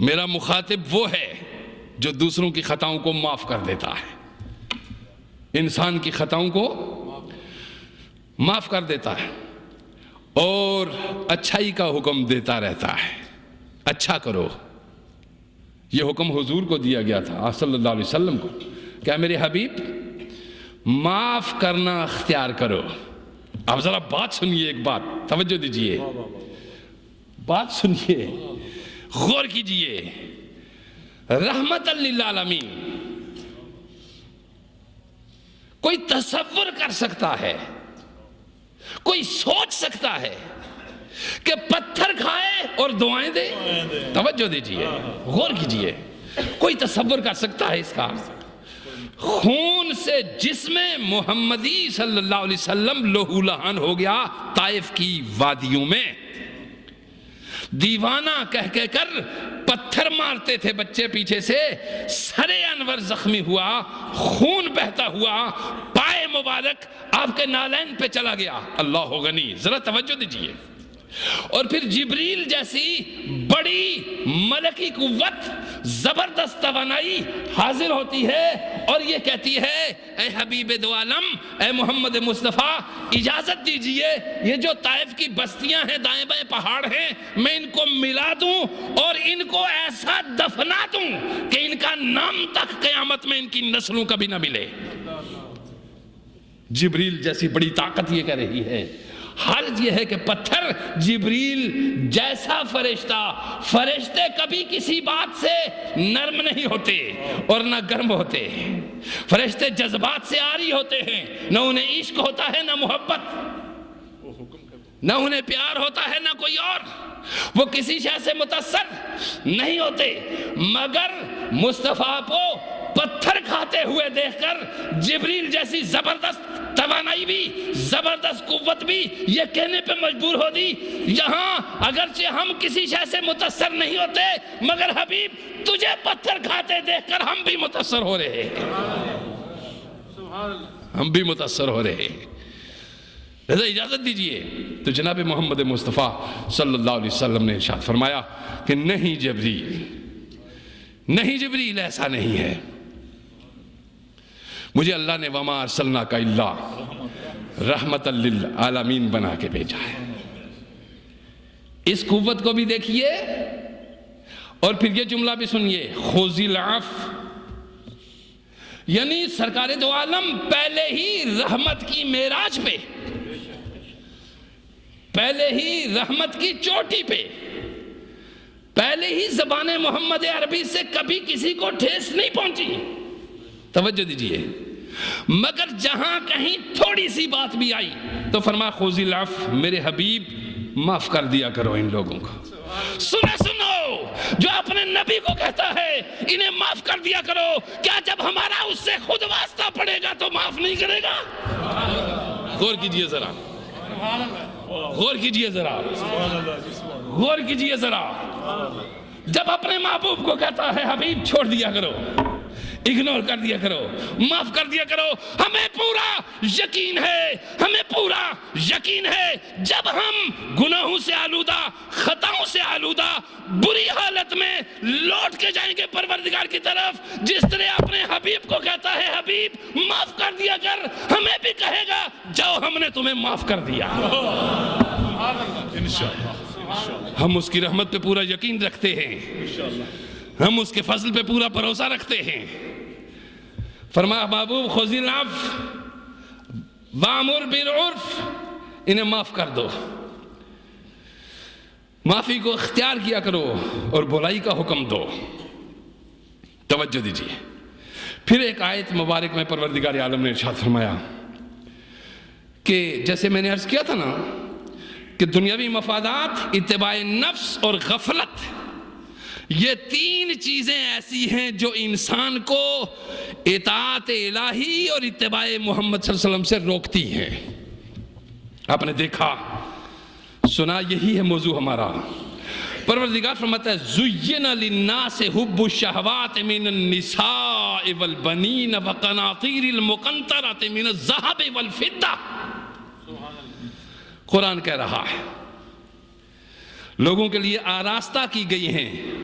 میرا مخاطب وہ ہے جو دوسروں کی خطاؤں کو معاف کر دیتا ہے، انسان کی خطاؤں کو معاف کر دیتا ہے اور اچھائی کا حکم دیتا رہتا ہے، اچھا کرو۔ یہ حکم حضور کو دیا گیا تھا صلی اللہ علیہ وسلم کو، کیا میرے حبیب معاف کرنا اختیار کرو۔ اب ذرا بات سنیے، ایک بات توجہ دیجئے، بات سنیے، غور کیجئے۔ رحمت للعالمین، کوئی تصور کر سکتا ہے، کوئی سوچ سکتا ہے کہ پتھر کھائے اور دعائیں دے؟ توجہ دیجئے، غور کیجئے، کوئی تصور کر سکتا ہے اس کا؟ خون سے جسم محمدی صلی اللہ علیہ وسلم لہو لہان ہو گیا طائف کی وادیوں میں، دیوانہ کہہ کر پتھر مارتے تھے بچے پیچھے سے، سر انور زخمی ہوا، خون بہتا ہوا، پائے مبارک آپ کے نالین پہ چلا گیا۔ اللہ غنی، ذرا توجہ دیجئے۔ اور پھر جبریل جیسی بڑی ملکی قوت، زبردست توانائی حاضر ہوتی ہے اور یہ کہتی ہے اے حبیب دو عالم، اے محمد مصطفیٰ، اجازت دیجئے یہ جو طائف کی بستیاں ہیں، دائیں بائیں پہاڑ ہیں، میں ان کو ملا دوں اور ان کو ایسا دفنا دوں کہ ان کا نام تک قیامت میں ان کی نسلوں کبھی نہ ملے۔ جبریل جیسی بڑی طاقت یہ کہہ رہی ہے۔ حال یہ ہے کہ پتھر جبریل جیسا فرشتے کبھی کسی بات سے نرم نہیں ہوتے اور نہ گرم ہوتے، فرشتے جذبات سے عاری ہوتے ہیں، نہ انہیں عشق ہوتا ہے نہ محبت، نہ انہیں پیار ہوتا ہے نہ کوئی اور، وہ کسی شے سے متاثر نہیں ہوتے، مگر مصطفیٰ کو پتھر کھاتے ہوئے دیکھ کر جبریل جیسی زبردست توانائی بھی، زبردست قوت بھی یہ کہنے پہ مجبور ہو دی، یہاں اگرچہ ہم کسی شے سے متاثر نہیں ہوتے مگر حبیب تجھے پتھر کھاتے دیکھ کر ہم بھی متاثر ہو رہے ہیں، ہم بھی متاثر ہو رہے ہیں۔ لہذا اجازت دیجئے تو جناب محمد مصطفیٰ صلی اللہ علیہ وسلم نے ارشاد فرمایا کہ نہیں جبریل، نہیں جبریل، ایسا نہیں ہے، مجھے اللہ نے وما ارسلناک الا رحمت للعالمین بنا کے بھیجا ہے۔ اس قوت کو بھی دیکھیے اور پھر یہ جملہ بھی سنیے، خذ العفو، یعنی سرکار دو عالم پہلے ہی رحمت کی معراج پہ، پہلے ہی رحمت کی چوٹی پہ، پہلے ہی زبان محمد عربی سے کبھی کسی کو ٹھیس نہیں پہنچی۔ توجہ دیجئے، مگر جہاں کہیں تھوڑی سی بات بھی آئی تو فرمایا خذ العفو، میرے حبیب معاف کر دیا کرو ان لوگوں کو۔ سنو جو اپنے نبی کو کہتا ہے انہیں معاف کر دیا کرو، کیا جب ہمارا اس سے خود واسطہ پڑے گا تو معاف نہیں کرے گا؟ غور کیجئے ذرا، غور کیجئے ذرا، غور کیجئے ذرا، جب اپنے محبوب کو کہتا ہے حبیب چھوڑ دیا کرو، اگنور کر دیا کرو، معاف کر دیا کرو، ہمیں پورا یقین ہے، ہمیں پورا یقین ہے جب ہم گناہوں سے آلودہ، خطاؤں سے آلودہ، بری حالت میں لوٹ کے جائیں گے پروردگار کی طرف، جس طرح اپنے حبیب کو کہتا ہے حبیب معاف کر دیا کر، ہمیں بھی کہے گا جاؤ ہم نے تمہیں معاف کر دیا۔ ہم اس کی رحمت پہ پورا یقین رکھتے ہیں، ہم اس کے فضل پہ پورا بھروسہ رکھتے ہیں۔ فرمایا محبوب خذ العفو وامر بالعرف، انہیں معاف کر دو، معافی کو اختیار کیا کرو اور بھلائی کا حکم دو۔ توجہ دیجیے، پھر ایک آیت مبارک میں پروردگار عالم نے ارشاد فرمایا کہ جیسے میں نے عرض کیا تھا نا کہ دنیاوی مفادات، اتباع نفس اور غفلت، یہ تین چیزیں ایسی ہیں جو انسان کو اطاعت الہی اور اتباع محمد صلی اللہ علیہ وسلم سے روکتی ہیں۔ آپ نے دیکھا سنا، یہی ہے موضوع ہمارا۔ پروردگار فرماتا ہے زُيِّنَ لِلنَّاسِ حُبُّ الشَّهَوَاتِ مِنَ النِّسَاءِ وَالْبَنِينَ وَقَنَاطِيرِ الْمُقَنطَرَةِ مِنَ الذَّهَبِ وَالْفِضَّةِ۔ قرآن کہہ رہا ہے لوگوں کے لیے آراستہ کی گئی ہیں